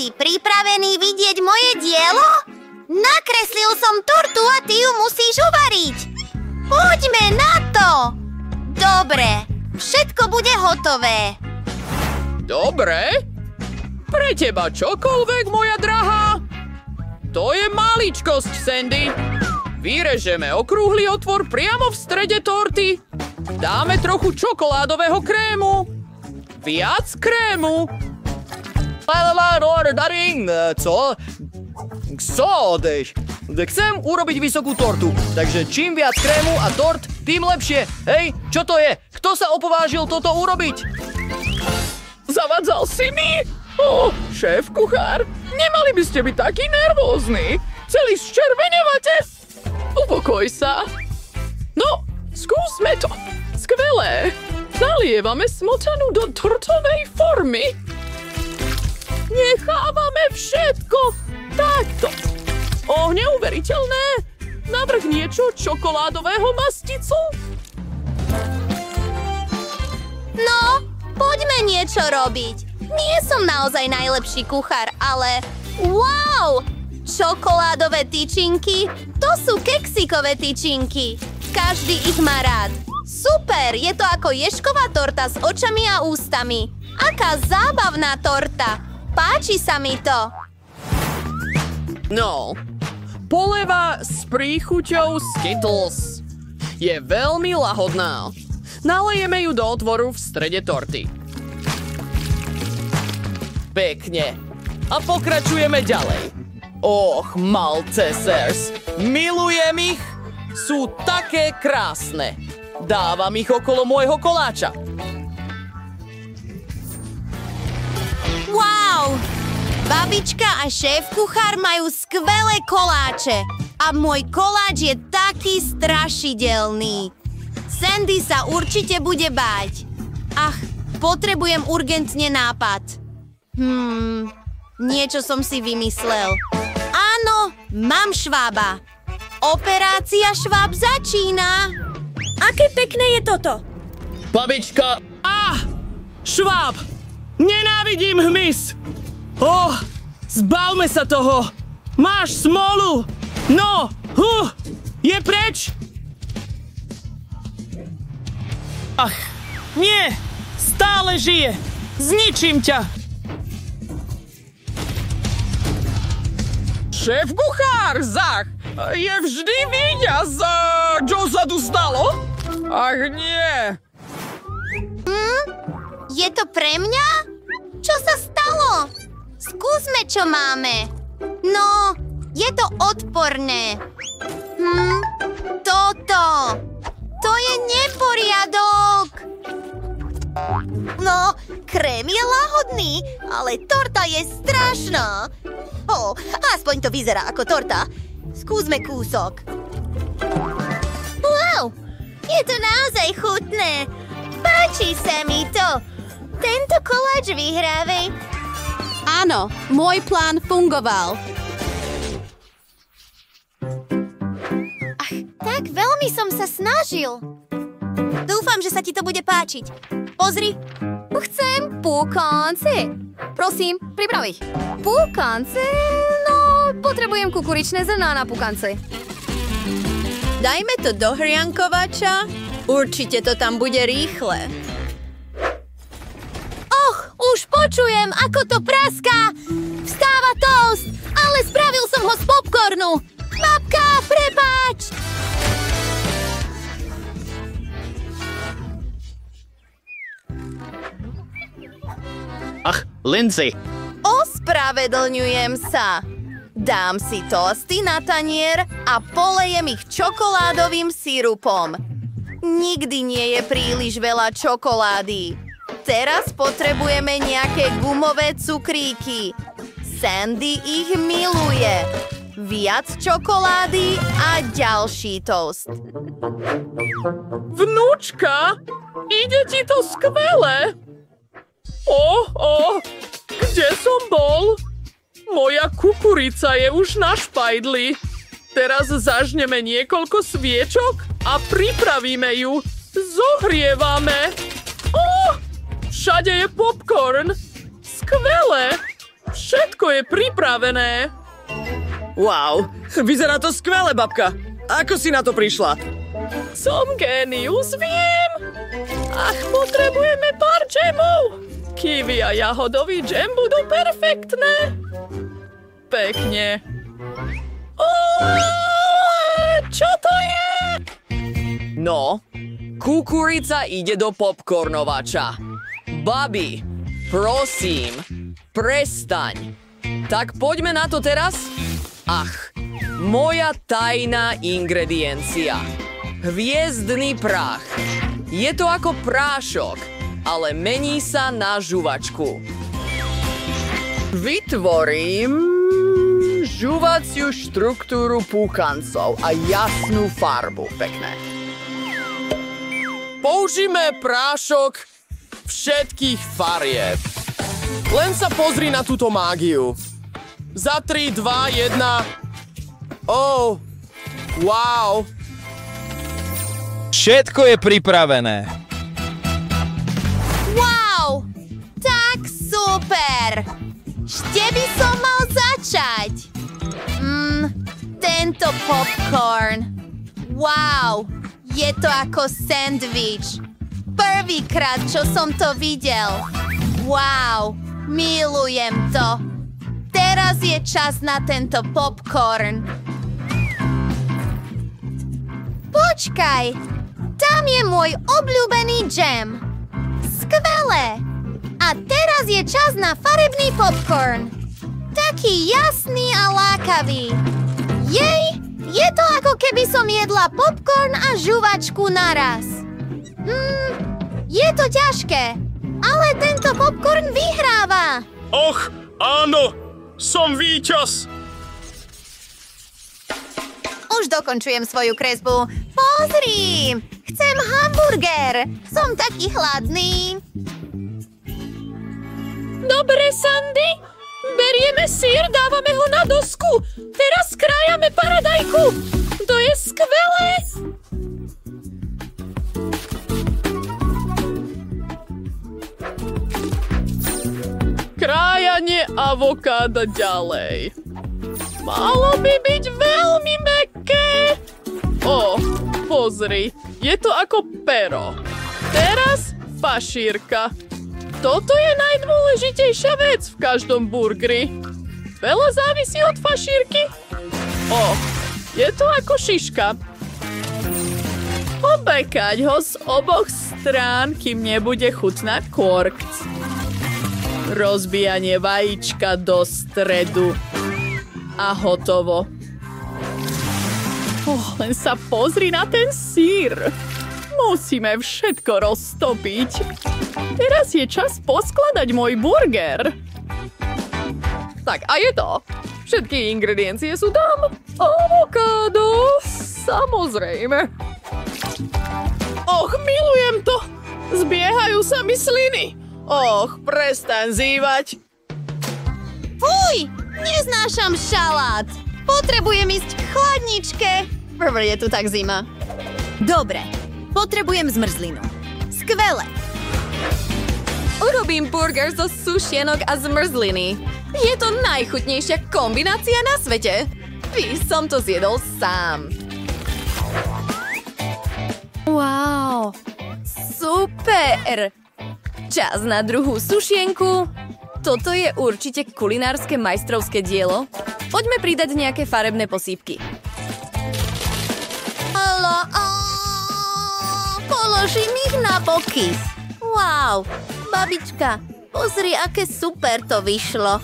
Si pripravený vidieť moje dielo? Nakreslil som tortu a ty ju musíš uvariť. Poďme na to! Dobre, všetko bude hotové. Dobre. Pre teba čokoľvek, moja drahá. To je maličkosť, Sandy. Vyrežeme okrúhly otvor priamo v strede torty. Dáme trochu čokoládového krému. Viac krému. Co odeš? Chcem urobiť vysokú tortu, takže čím viac krému a tort, tým lepšie. Hej, čo to je? Kto sa opovážil toto urobiť? Zavadzal si mi? Šéf kuchár, nemali by ste byť taký nervózny. Celý zčervenevate. Upokoj sa. No, skúsme to. Skvelé. Zalievame smotanu do tortovej formy. Nechávame všetko takto. Neuveriteľné. Navrch niečo čokoládového masticu. No, poďme niečo robiť. Nie som naozaj najlepší kuchár, ale... Wow! Čokoládové tyčinky? To sú keksikové tyčinky. Každý ich má rád. Super, je to ako ježková torta s očami a ústami. Aká zábavná torta. Páči sa mi to. No, poleva s príchuťou Skittles. Je veľmi lahodná. Nalejeme ju do otvoru v strede torty. Pekne. A pokračujeme ďalej. Maltesers. Milujem ich. Sú také krásne. Dávam ich okolo môjho koláča. Wow! Babička a šéf-kuchár majú skvelé koláče. A môj koláč je taký strašidelný. Sandy sa určite bude báť. Ach, potrebujem urgentne nápad. Niečo som si vymyslel. Áno, mám švába. Operácia šváb začína. Aké pekné je toto. Babička! Šváb! Nenávidím hmyz! Zbavme sa toho! Máš smolu! No! Je preč! Ach, nie! Stále žije! Zničím ťa! Šéf kuchár, Zach! Je vždy víťaz! Čo sa tu stalo? Ach, nie! Je to pre mňa? Čo sa stalo? Skúsme, čo máme. No, je to odporné. Toto. To je neporiadok. No, krém je lahodný, ale torta je strašná. Aspoň to vyzerá ako torta. Skúsme kúsok. Wow, je to naozaj chutné. Páči sa mi to. Tento koláč vyhrávej. Áno, môj plán fungoval. Tak veľmi som sa snažil. Dúfam, že sa ti to bude páčiť. Pozri. Chcem púkonce. Prosím, priprav ich. Púkance? No, potrebujem kukuričné zrná na púkance. Dajme to do hriankovača. Určite to tam bude rýchle. Už počujem, ako to praská. Vstáva toast, ale spravil som ho z popcornu. Babka, prepáč. Lindsay. Ospravedlňujem sa. Dám si toasty na tanier a polejem ich čokoládovým sirupom. Nikdy nie je príliš veľa čokolády. Teraz potrebujeme nejaké gumové cukríky. Sandy ich miluje. Viac čokolády a ďalší toast. Vnúčka, ide ti to skvelé. Kde som bol? Moja kukurica je už na špajdli. Teraz zažneme niekoľko sviečok a pripravíme ju. Zohrievame. Všade je popcorn. Skvelé. Všetko je je pripravené. Wow, vyzerá to skvelé, babka. Ako si na to prišla? Som génius, viem. Ach, potrebujeme pár džemov. Kiwi a jahodový džem budú perfektné. Pekne. Čo to je? No, kukurica ide do popcornovača. Babi, prosím, prestaň. Tak poďme na to teraz. Ach, moja tajná ingrediencia. Hviezdny prach. Je to ako prášok, ale mení sa na žuvačku. Vytvorím žuvaciu štruktúru púchancov a jasnú farbu. Pekné. Použijeme prášok všetkých farieb. Len sa pozri na túto mágiu. Za 3, 2, 1... Oh, wow. Všetko je pripravené. Wow! Tak super! Ešte by som mal začať. Tento popcorn. Wow! Je to ako sandwich. Prvýkrát, čo som to videl. Wow! Milujem to. Teraz je čas na tento popcorn. Počkaj! Tam je môj obľúbený džem. Skvelé! A teraz je čas na farebný popcorn. Taký jasný a lákavý. Jej, je to ako keby som jedla popcorn a žuvačku naraz. Je to ťažké, ale tento popcorn vyhráva. Och, áno, som víťaz. Už dokončujem svoju kresbu. Pozri! Chcem hamburger. Som taký hladný. Dobre, Sandy. Berieme syr, dávame ho na dosku. Teraz krájame paradajku. To je skvelé. Krájanie avokáda ďalej. Malo by byť veľmi mäkké. Pozri, je to ako pero. Teraz fašírka. Toto je najdôležitejšia vec v každom burgeri. Veľa závisí od fašírky. Je to ako šiška. Obekať ho z oboch strán, kým nebude chutnať korkt. Rozbijanie vajíčka do stredu. A hotovo. Len sa pozri na ten sír. Musíme všetko roztopiť. Teraz je čas poskladať môj burger. Tak, a je to. Všetky ingrediencie sú tam. Avokádo, samozrejme. Milujem to. Zbiehajú sa mi sliny. Prestaň zývať. Fuj, neznášam šalát. Potrebujem ísť k chladničke. Je tu tak zima. Dobre, potrebujem zmrzlinu. Skvelé. Urobím burger zo sušienok a zmrzliny. Je to najchutnejšia kombinácia na svete. Som to zjedol sám. Wow, super. Čas na druhú sušienku. Toto je určite kulinárske majstrovské dielo. Poďme pridať nejaké farebné posýpky. Položím ich na boky. Wow, babička, pozri, aké super to vyšlo.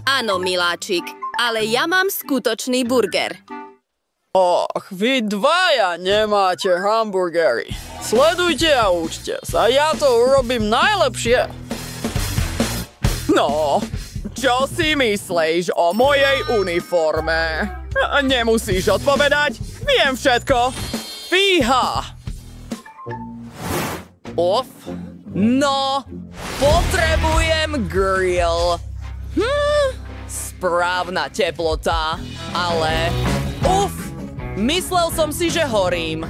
Áno, miláčik, ale ja mám skutočný burger. Vy dvaja nemáte hamburgery. Sledujte a učte sa, ja to urobím najlepšie. No, čo si myslíš o mojej uniforme? Nemusíš odpovedať, viem všetko. Fíha! No, potrebujem grill. Správna teplota, ale... Myslel som si, že horím.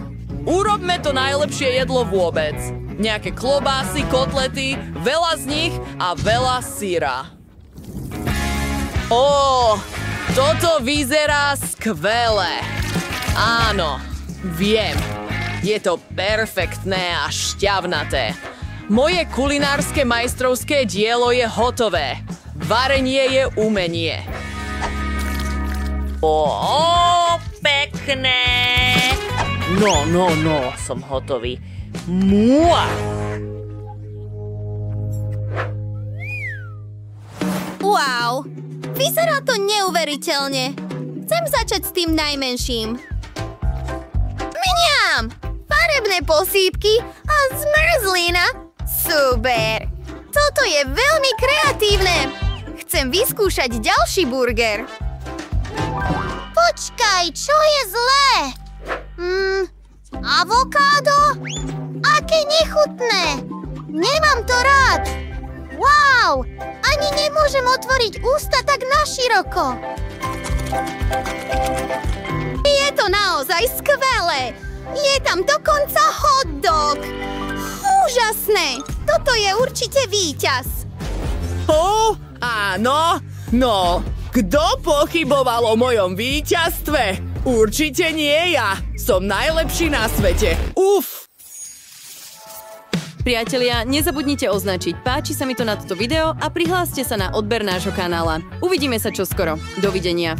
Urobme to najlepšie jedlo vôbec. Nejaké klobásy, kotlety, veľa z nich a veľa syra. Ó, toto vyzerá skvele. Áno, viem. Je to perfektné a šťavnaté. Moje kulinárske majstrovské dielo je hotové. Varenie je umenie. Ó, pekné. No, som hotový. Mua! Wow, vyzerá to neuveriteľne. Chcem začať s tým najmenším. Mňam! Farebné posýpky a zmrzlina. Super! Toto je veľmi kreatívne. Chcem vyskúšať ďalší burger. Počkaj, čo je zlé? Avokádo? Aké nechutné! Nemám to rád! Wow! Ani nemôžem otvoriť ústa tak naširoko. Je to naozaj skvelé! Je tam dokonca hot dog! Úžasné! Toto je určite víťaz! Áno, no, kto pochyboval o mojom víťazstve? Určite nie ja. Som najlepší na svete. Uf! Priatelia, nezabudnite označiť páči sa mi to na toto video a prihláste sa na odber nášho kanála. Uvidíme sa čoskoro. Dovidenia.